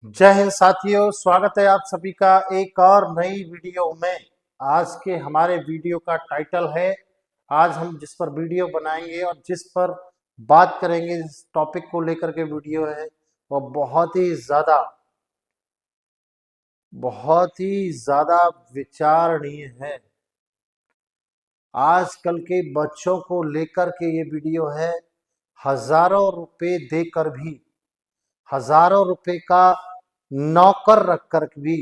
जय हिंद साथियों, स्वागत है आप सभी का एक और नई वीडियो में। आज के हमारे वीडियो का टाइटल है, आज हम जिस पर वीडियो बनाएंगे और जिस पर बात करेंगे, जिस टॉपिक को लेकर के वीडियो है वह बहुत ही ज्यादा विचारणीय है। आजकल के बच्चों को लेकर के ये वीडियो है। हजारों रुपए देकर भी, हजारों रुपए का नौकर रख कर भी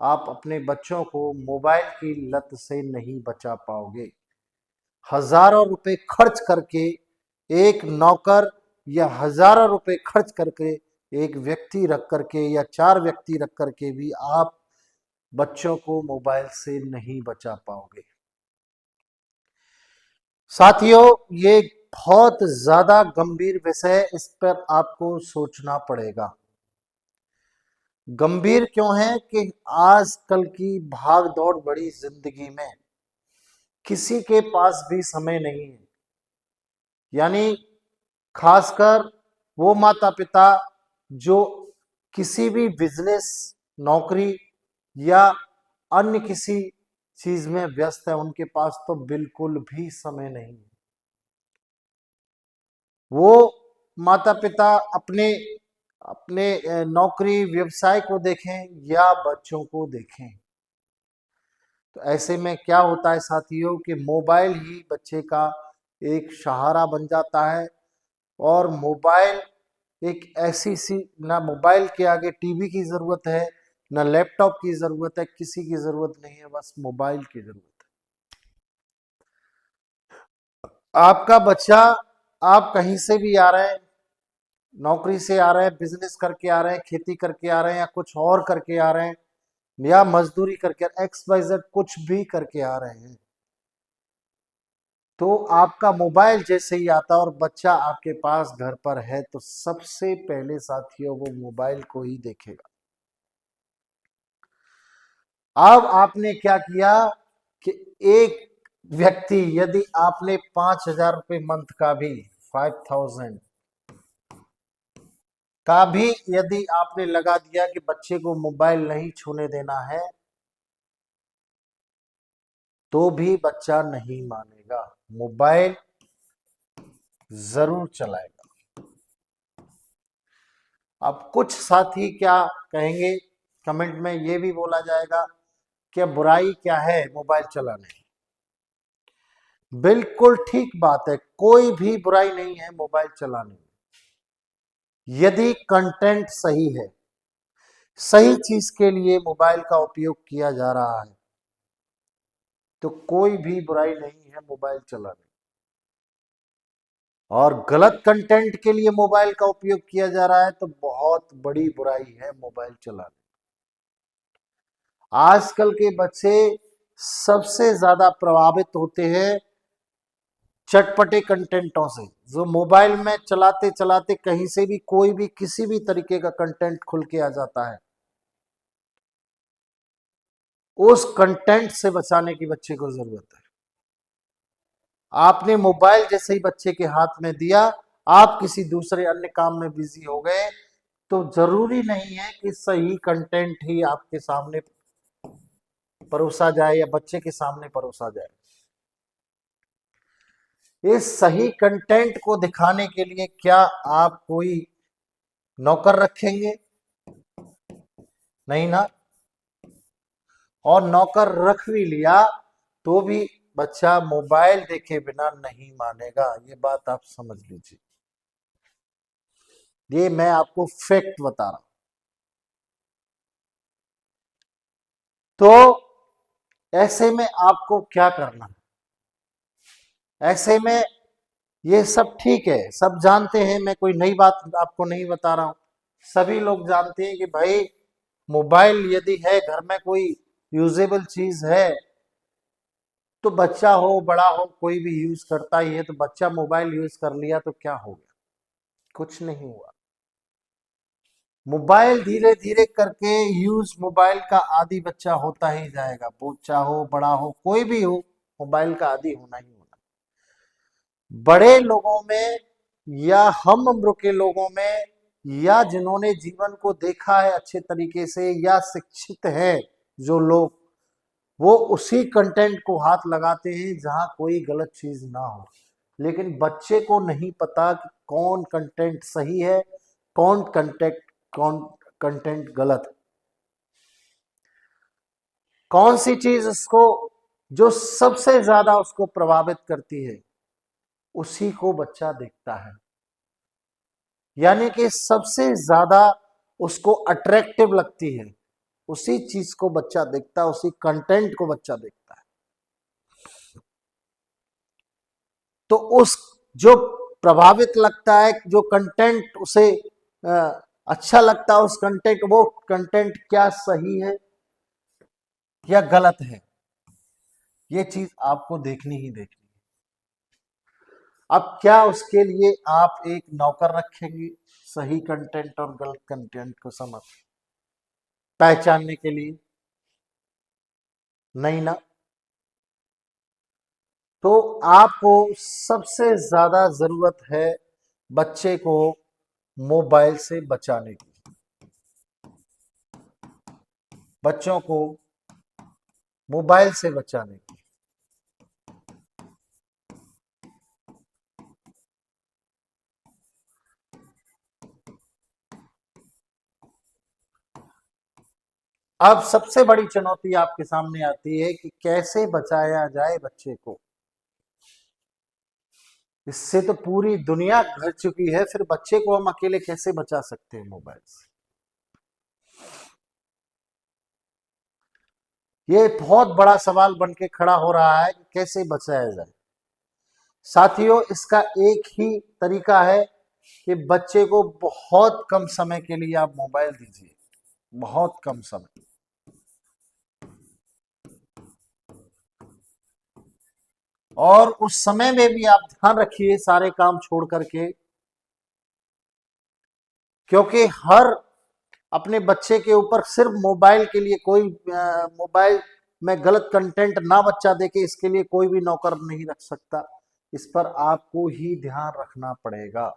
आप अपने बच्चों को मोबाइल की लत से नहीं बचा पाओगे। हजारों रुपए खर्च करके एक नौकर या हजारों रुपए खर्च करके एक व्यक्ति रख करके या 4 व्यक्ति रख करके भी आप बच्चों को मोबाइल से नहीं बचा पाओगे। साथियों, ये बहुत ज्यादा गंभीर विषय है, इस पर आपको सोचना पड़ेगा। गंभीर क्यों है कि आजकल की भाग दौड़ बड़ी जिंदगी में किसी के पास भी समय नहीं है। यानी खासकर वो माता पिता जो किसी भी बिजनेस, नौकरी या अन्य किसी चीज में व्यस्त है, उनके पास तो बिल्कुल भी समय नहीं है। वो माता पिता अपने अपने नौकरी व्यवसाय को देखें या बच्चों को देखें, तो ऐसे में क्या होता है साथियों कि मोबाइल ही बच्चे का एक सहारा बन जाता है। और मोबाइल एक ऐसी सी, ना मोबाइल के आगे टीवी की जरूरत है, ना लैपटॉप की जरूरत है, किसी की जरूरत नहीं है, बस मोबाइल की जरूरत है। आपका बच्चा, आप कहीं से भी आ रहे हैं, नौकरी से आ रहे हैं, बिजनेस करके आ रहे हैं, खेती करके आ रहे हैं, या कुछ और करके आ रहे हैं, या मजदूरी करके, XYZ कुछ भी करके आ रहे हैं, तो आपका मोबाइल जैसे ही आता और बच्चा आपके पास घर पर है, तो सबसे पहले साथियों वो मोबाइल को ही देखेगा। अब आपने क्या किया कि एक व्यक्ति, यदि आपने 5,000 रुपये मंथ का भी, 5,000 का भी यदि आपने लगा दिया कि बच्चे को मोबाइल नहीं छूने देना है, तो भी बच्चा नहीं मानेगा, मोबाइल जरूर चलाएगा। अब कुछ साथी क्या कहेंगे, कमेंट में ये भी बोला जाएगा कि बुराई क्या है मोबाइल चलाने में। बिल्कुल ठीक बात है, कोई भी बुराई नहीं है मोबाइल चलाने में, यदि कंटेंट सही है, सही चीज के लिए मोबाइल का उपयोग किया जा रहा है, तो कोई भी बुराई नहीं है मोबाइल चलाने। और गलत कंटेंट के लिए मोबाइल का उपयोग किया जा रहा है, तो बहुत बड़ी बुराई है मोबाइल चलाने। आजकल के बच्चे सबसे ज्यादा प्रभावित होते हैं चटपटे कंटेंटों से, जो मोबाइल में चलाते चलाते कहीं से भी कोई भी किसी भी तरीके का कंटेंट खुल के आ जाता है। उस कंटेंट से बचाने की बच्चे को जरूरत है। आपने मोबाइल जैसे ही बच्चे के हाथ में दिया, आप किसी दूसरे अन्य काम में बिजी हो गए, तो जरूरी नहीं है कि सही कंटेंट ही आपके सामने परोसा जाए या बच्चे के सामने परोसा जाए। इस सही कंटेंट को दिखाने के लिए क्या आप कोई नौकर रखेंगे? नहीं ना। और नौकर रख भी लिया तो भी बच्चा मोबाइल देखे बिना नहीं मानेगा, ये बात आप समझ लीजिए। ये मैं आपको फैक्ट बता रहा हूं। तो ऐसे में आपको क्या करना है? ऐसे में ये सब ठीक है, सब जानते हैं, मैं कोई नई बात आपको नहीं बता रहा हूं। सभी लोग जानते हैं कि भाई मोबाइल यदि है घर में, कोई यूजेबल चीज है, तो बच्चा हो बड़ा हो कोई भी यूज करता ही है। तो बच्चा मोबाइल यूज कर लिया तो क्या हो गया? कुछ नहीं हुआ। मोबाइल धीरे धीरे करके यूज मोबाइल का आदी बच्चा होता ही जाएगा, बच्चा हो बड़ा हो कोई भी हो, मोबाइल का आदी होना ही होना। बड़े लोगों में या हम उम्र के लोगों में या जिन्होंने जीवन को देखा है अच्छे तरीके से या शिक्षित है जो लोग, वो उसी कंटेंट को हाथ लगाते हैं जहां कोई गलत चीज ना हो। लेकिन बच्चे को नहीं पता कि कौन कंटेंट सही है, कौन कंटेंट गलत है, कौन सी चीज उसको जो सबसे ज्यादा उसको प्रभावित करती है उसी को बच्चा देखता है। यानी कि सबसे ज्यादा उसको अट्रैक्टिव लगती है उसी चीज को बच्चा देखता है, उसी कंटेंट को बच्चा देखता है। तो उस जो प्रभावित लगता है, जो कंटेंट उसे अच्छा लगता है, उस कंटेंट, वो कंटेंट क्या सही है या गलत है, ये चीज आपको देखनी ही देखनी है। अब क्या उसके लिए आप एक नौकर रखेंगे सही कंटेंट और गलत कंटेंट को समझ पहचानने के लिए? नहीं ना। तो आपको सबसे ज्यादा जरूरत है बच्चे को मोबाइल से बचाने की। बच्चों को मोबाइल से बचाने की। अब सबसे बड़ी चुनौती आपके सामने आती है कि कैसे बचाया जाए बच्चे को। इससे तो पूरी दुनिया घिर चुकी है, फिर बच्चे को हम अकेले कैसे बचा सकते हैं मोबाइल से? ये बहुत बड़ा सवाल बन के खड़ा हो रहा है कि कैसे बचाया जाए। साथियों, इसका एक ही तरीका है कि बच्चे को बहुत कम समय के लिए आप मोबाइल दीजिए, बहुत कम समय। और उस समय में भी आप ध्यान रखिए सारे काम छोड़ करके, क्योंकि हर अपने बच्चे के ऊपर सिर्फ मोबाइल के लिए कोई मोबाइल में गलत कंटेंट ना बच्चा देखे इसके लिए कोई भी नौकर नहीं रख सकता। इस पर आपको ही ध्यान रखना पड़ेगा।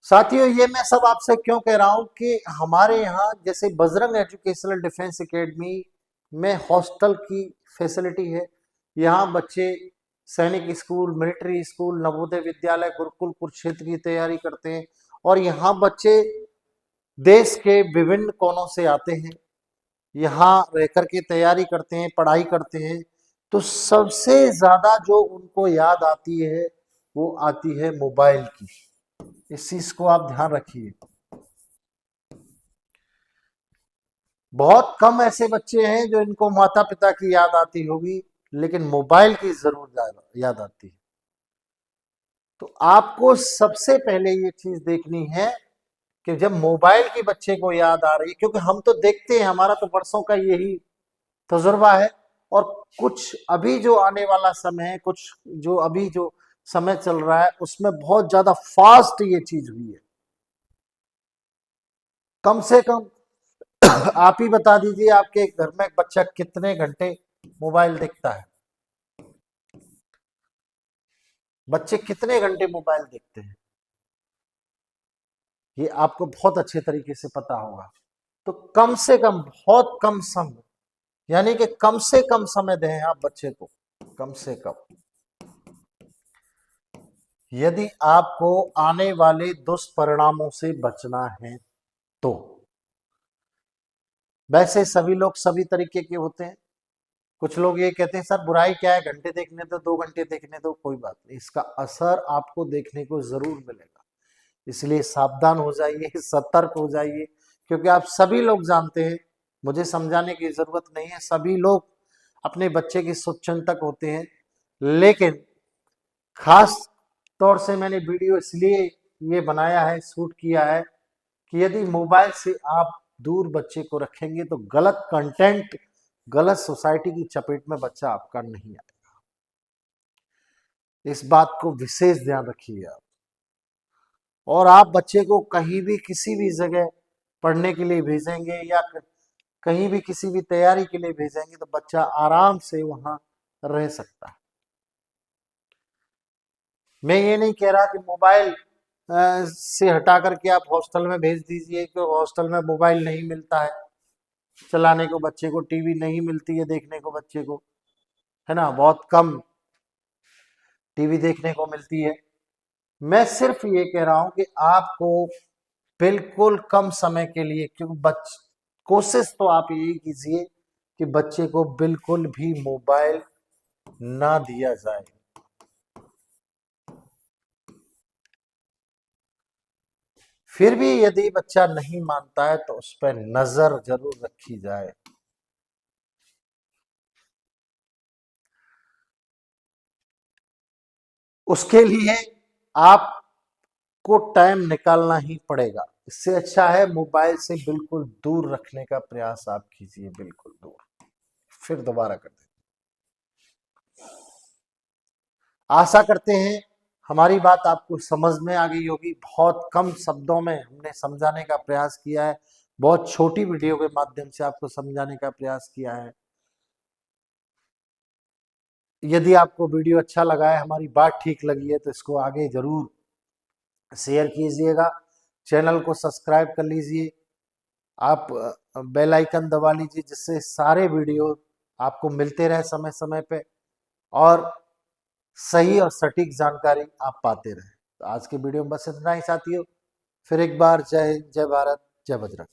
साथियों, ये मैं सब आपसे क्यों कह रहा हूं कि हमारे यहाँ जैसे बजरंग एजुकेशनल डिफेंस एकेडमी में हॉस्टल की फैसिलिटी है। यहाँ बच्चे सैनिक school, military school, Navodaya Vidyalaya, Gurukul Kurukshetra की तैयारी करते हैं। और यहाँ बच्चे देश के विभिन्न कोनों से आते हैं, यहाँ रह करके तैयारी करते हैं, पढ़ाई करते हैं। तो सबसे ज्यादा जो उनको याद आती है वो आती है मोबाइल की। इस चीज को आप ध्यान रखिए। बहुत कम ऐसे बच्चे हैं जो इनको माता पिता की याद आती होगी, लेकिन मोबाइल की जरूर याद आती है। तो आपको सबसे पहले ये चीज देखनी है कि जब मोबाइल की बच्चे को याद आ रही है, क्योंकि हम तो देखते हैं, हमारा तो वर्षों का यही तजुर्बा है। और कुछ अभी जो आने वाला समय है, कुछ जो अभी जो समय चल रहा है, उसमें बहुत ज्यादा फास्ट ये चीज हुई है। कम से कम आप ही बता दीजिए आपके घर में बच्चा कितने घंटे मोबाइल देखता है? बच्चे कितने घंटे मोबाइल देखते हैं ये आपको बहुत अच्छे तरीके से पता होगा। तो कम से कम, बहुत कम समय, यानी कि कम से कम समय दें आप बच्चे को, कम से कम। यदि आपको आने वाले दुष्परिणामों से बचना है तो। वैसे सभी लोग सभी तरीके के होते हैं। कुछ लोग ये कहते हैं सर बुराई क्या है, घंटे देखने दो, 2 घंटे देखने दो, कोई बात नहीं, इसका असर आपको देखने को जरूर मिलेगा। इसलिए सावधान हो जाइए, सतर्क हो जाइए, क्योंकि आप सभी लोग जानते हैं, मुझे समझाने की जरूरत नहीं है, सभी लोग अपने बच्चे के शुभचिंतक होते हैं। लेकिन खास तौर से मैंने वीडियो इसलिए ये बनाया है, शूट किया है कि यदि मोबाइल से आप दूर बच्चे को रखेंगे तो गलत कंटेंट, गलत सोसाइटी की चपेट में बच्चा आपका नहीं आएगा। इस बात को विशेष ध्यान रखिए आप। और आप बच्चे को कहीं भी किसी भी जगह पढ़ने के लिए भेजेंगे या कहीं भी किसी भी तैयारी के लिए भेजेंगे तो बच्चा आराम से वहां रह सकता है। मैं ये नहीं कह रहा कि मोबाइल से हटा करके आप हॉस्टल में भेज दीजिए, क्योंकि हॉस्टल में मोबाइल नहीं मिलता है चलाने को, बच्चे को टीवी नहीं मिलती है देखने को, बच्चे को, है ना, बहुत कम टीवी देखने को मिलती है। मैं सिर्फ ये कह रहा हूं कि आपको बिल्कुल कम समय के लिए, क्योंकि कोशिश तो आप यही कीजिए कि बच्चे को बिल्कुल भी मोबाइल ना दिया जाए। फिर भी यदि बच्चा नहीं मानता है तो उस पर नजर जरूर रखी जाए। उसके लिए आपको टाइम निकालना ही पड़ेगा। इससे अच्छा है मोबाइल से बिल्कुल दूर रखने का प्रयास आप कीजिए, बिल्कुल दूर। फिर दोबारा कर दें। आशा करते हैं हमारी बात आपको समझ में आ गई होगी। बहुत कम शब्दों में हमने समझाने का प्रयास किया है, बहुत छोटी वीडियो के माध्यम से आपको समझाने का प्रयास किया है। यदि आपको वीडियो अच्छा लगा है, हमारी बात ठीक लगी है, तो इसको आगे जरूर शेयर कीजिएगा, चैनल को सब्सक्राइब कर लीजिए, आप बेल आइकन दबा लीजिए, जिससे सारे वीडियो आपको मिलते रहे समय समय पे, और सही और सटीक जानकारी आप पाते रहें। तो आज के वीडियो में बस इतना ही साथियों। फिर एक बार जय हिंद, जय भारत, जय बजरंग।